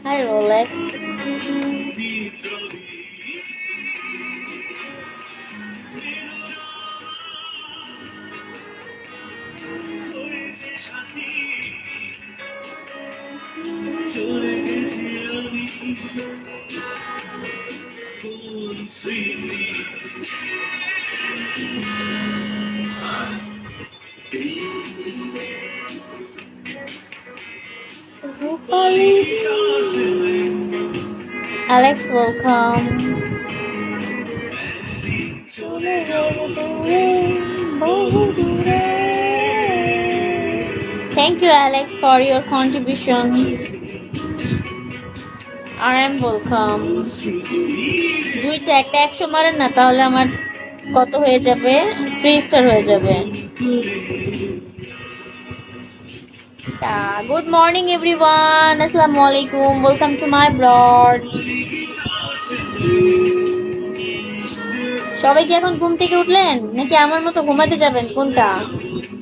Hi, Rolex. Alex, welcome. Thank you, Alex, for your contribution. RM, welcome. দুইটা একটা 100 মারেন না, তাহলে আমার কত হয়ে যাবে? ফ্রি স্টার হয়ে যাবে। গুড মর্নিং এভরিওয়ান, আসসালামু আলাইকুম, ওয়েলকাম টু মাই ব্লগ। সবাই কি এখন ঘুম থেকে উঠলেন নাকি আমার মতো ঘুমাতে যাবেন, কোনটা?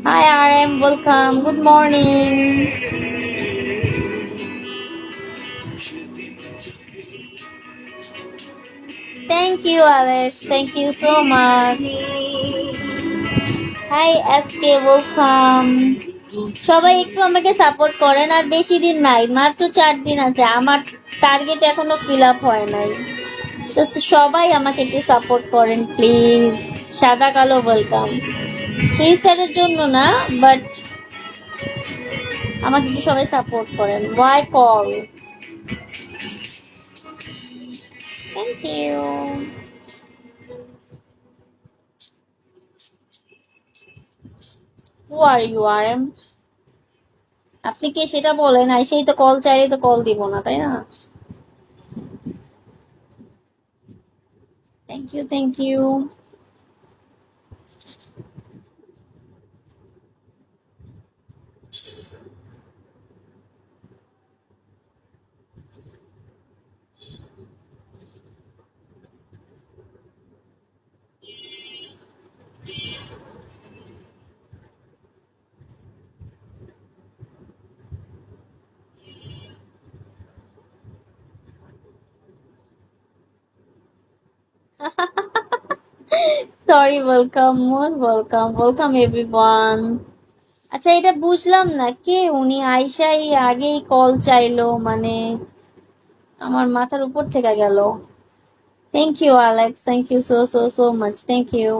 Hi R M, welcome, good morning. Thank you Alex, thank you so much. Hi SK, welcome. সবাই একটু আমাকে সাপোর্ট করেন, আর বেশি দিন নাই, মাত্র 4 দিন আছে, আমার টার্গেট এখনো ফিল আপ হয় নাই। তো সবাই আমাকে একটু সাপোর্ট করেন প্লিজ। সাদা কালো ওয়েলকাম, 3 স্টারের জন্য না, বাট আমাকে একটু সবাই সাপোর্ট করেন। Y call, thank you. Who are you R M? আপনি কে সেটা বলেন, আর সেই তো কল চাইলে তো কল দিব না, তাই না? Thank you, thank you. Sorry, welcome more, welcome, welcome everyone. আচ্ছা, এটা বুঝলাম না, কে উনি? আয়শাই আগেই কল চাইলো মানে আমার মাথার উপর থেকে গেল। Thank you Alex, thank you so so so much, thank you.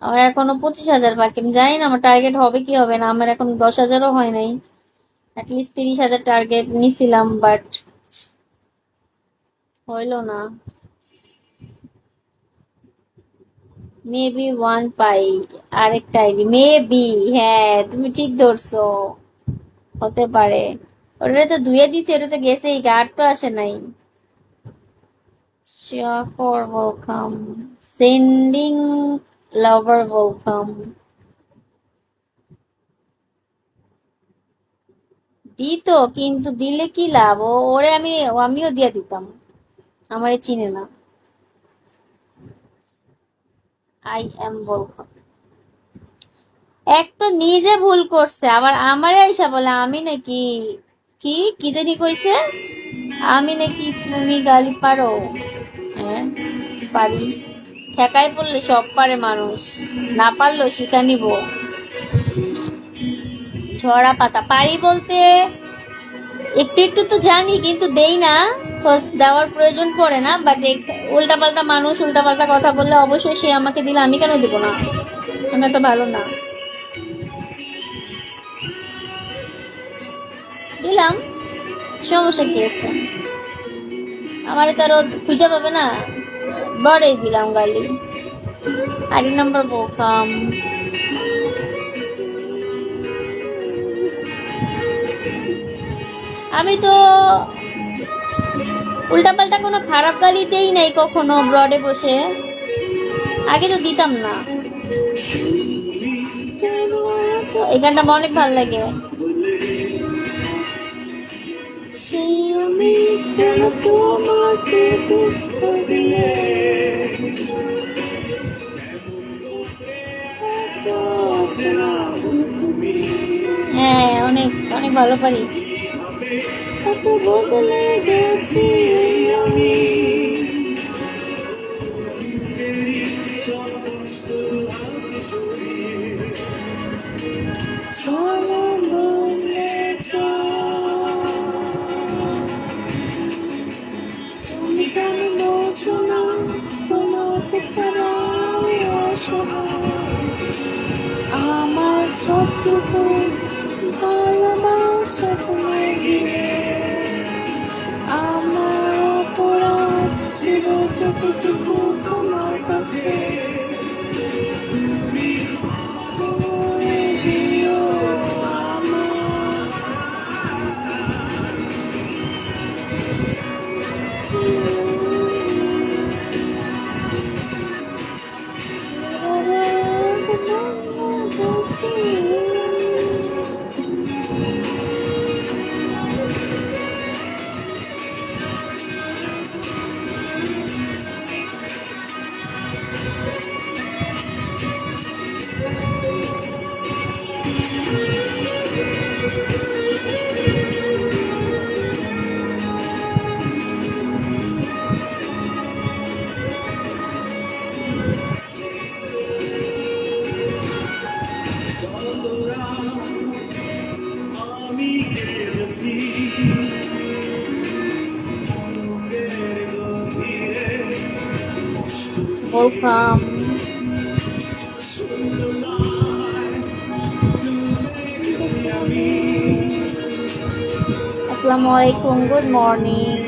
আমার এখনো 25,000 বাকি, আমি জানি না আমার টার্গেট হবে কি হবে না। আমার এখন 10,000ও হয় নাই, অ্যাটলিস্ট 30,000 টার্গেট নিছিলাম, বাট হইল না। মেবি ওয়ান পাই, আরেকটা আইডি মেবি। হ্যাঁ, তুমি ঠিক ধরছো, হতে পারে। ওটা তো ধুয়ে দিছে, ওটা তো গেছেই, আর তো আসে নাই। Shafar, welcome. Sending lover, welcome. দিত, কিন্তু দিলে কি লাভ? ওরে আমিও দিয়ে দিতাম, আমারে চিনে না। I am welcome. এক তো নিজে ভুল করছে, আবার আমারে আইসা বলে আমি নাকি কি কি জানি কইছে, আমি নাকি তুমি গালি পারো। হ্যাঁ, পারি। ঠেকাই পড়লে সব পারে মানুষ, না পারলেও শিখা নিব। ঝরা পাতা পারি বলতে একটু একটু তো জানি, কিন্তু দেই না, দেওয়ার প্রয়োজন পড়ে না। বাট উল্টা পাল্টা মানুষ উল্টা পাল্টা কথা বললে অবশ্যই সে আমাকে দিলে আমি কেন দিব না? আমি তো ভালো না, দিলাম, সমস্যা কি আছে? আমার তো আরো খুঁজে পাবে না, বড়ই দিলাম গালি। আইডি নাম্বার বলতাম। আমি তো উল্টাপাল্টা কোনো খারাপ গালি দেই নাই কখনো ব্রডে বসে, আগে তো দিতাম না। তো এই গানটা আমার অনেক ভালো লাগে। হ্যাঁ, অনেক অনেক ভালো পারি। বদলে গেছি আমি। চলো বদলে যাও। তুমি কেন বোঝো না তোমাকে ছাড়া আমি অসহায়। আমার সবটুকু ভালোবাসা তোমায় দিয়ে আমার অপরাধ ছিল যতটুকু তোমার কাছে। তুমি করে দিও আমার। Welcome. Assalamualaikum. Good morning.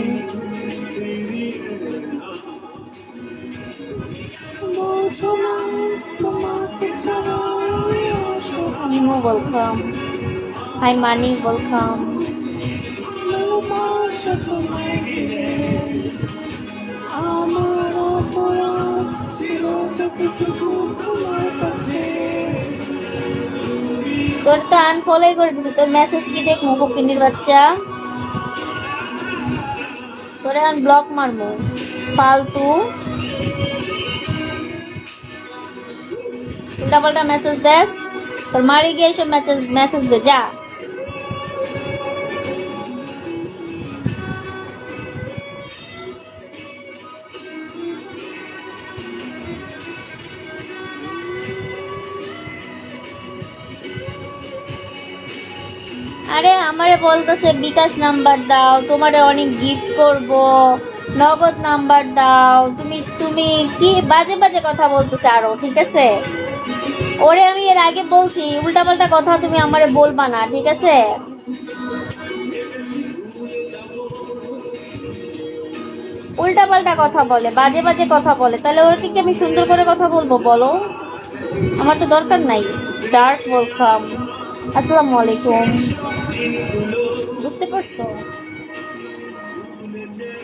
Nemo, welcome. Hi, Mani, welcome. আমার অপরাধ ছিল যতটুকু তোমার কাছে। তোর তো আনফলোই করে দিছে, তোর মেসেজ কি দেখবো ফকিন্নির বাচ্চা? তোরে আমি ব্লক মারবো ফালতু। উল্টা পাল্টা মেসেজ দেস, তোর মারি গিয়ে এইসব মেসেজ দে যা। আরে আমারে বলতেছে বিকাশ নাম্বার দাও, তোমারে অনেক গিফট করব, নগদ নাম্বার দাও। তুমি তুমি কি বাজে বাজে কথা বলতেছে আরো, ঠিক আছে? ওরে আমি এর আগে বলছি উল্টাপাল্টা কথা তুমি আমারে বলবা না, ঠিক আছে? উল্টাপাল্টা কথা বলে, বাজে বাজে কথা বলে, তাহলে ওরকে কি আমি সুন্দর করে কথা বলবো বলো? আমার তো দরকার নাই। Dark welcome. আসসালামু আলাইকুম। বুঝতে পারছো?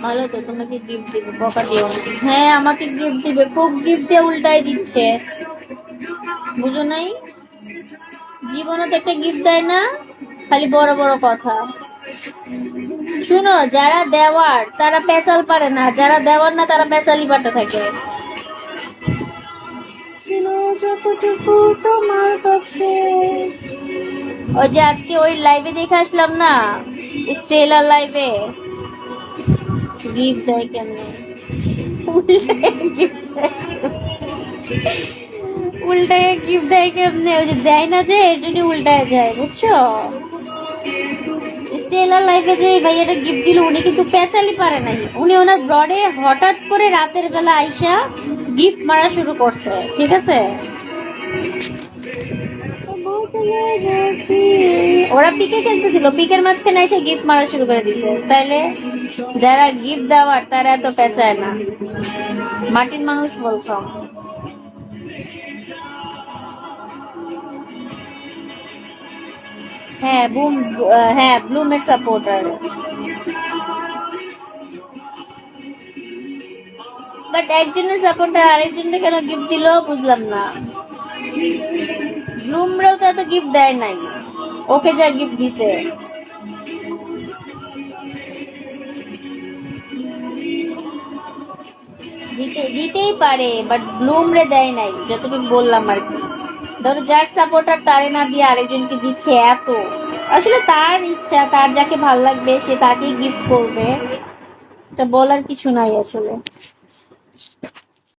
ভালো তো, তোমাকে গিফট দিবে, বকা দিও। হ্যাঁ আমাকে গিফট দিবে, খুব গিফট দিয়ে উল্টাই দিচ্ছে, বুঝো নাই? জীবনে তো একটা গিফট দেয় না, খালি বড় বড় কথা। শুনো, যারা দেওয়ার তারা পেঁচাল পারে না, যারা দেওয়ার না তারা পেঁচালি পাতে থাকে। ছিল যতটুকু তোমার কাছে। ওই যে আজকে ওই লাইভে দেখে আসলাম না, স্টেলার লাইভে, গিফট দেয় কেমনে, উল্টায় গিফট দেয় কেমনে, ওই যে দেয় না যে এর জন্য উল্টায় যায়, বুঝছো? স্টেলার লাইফে যে ভাইয়াটা গিফট দিল, উনি কিন্তু পেঁচালি পারে নাই, উনি ওনার ব্রডে হঠাৎ করে রাতের বেলা আইসা গিফট মারা শুরু করছে, ঠিক আছে? ওরা পিকে খেলতেছিল, পিকের মাঝখানে এসে গিফট মারা শুরু করে দিছে। তাইলে যারা গিফট দেওয়ার তারা এত পেঁচায় না। মাটির মানুষ বলতাম। হ্যাঁ বুম, হ্যাঁ ব্লুমের সাপোর্টার। বাট একজনের সাপোর্টার আরেকজনকে কেন গিফট দিল বুঝলাম না। ব্লুমরাও তো এত গিফট দেয় নাই, ওকে যা গিফট দিছে। দিতেই পারে, বাট ব্লুমরে দেয় নাই, যতটুকু বললাম আর কি। ধরো যার সাপোর্টার তারে না দিয়ে আরেকজনকে দিচ্ছে, এত আসলে তার ইচ্ছা, তার যাকে ভাল লাগবে সে তাকেই গিফট করবে, এটা বলার কিছু নাই আসলে।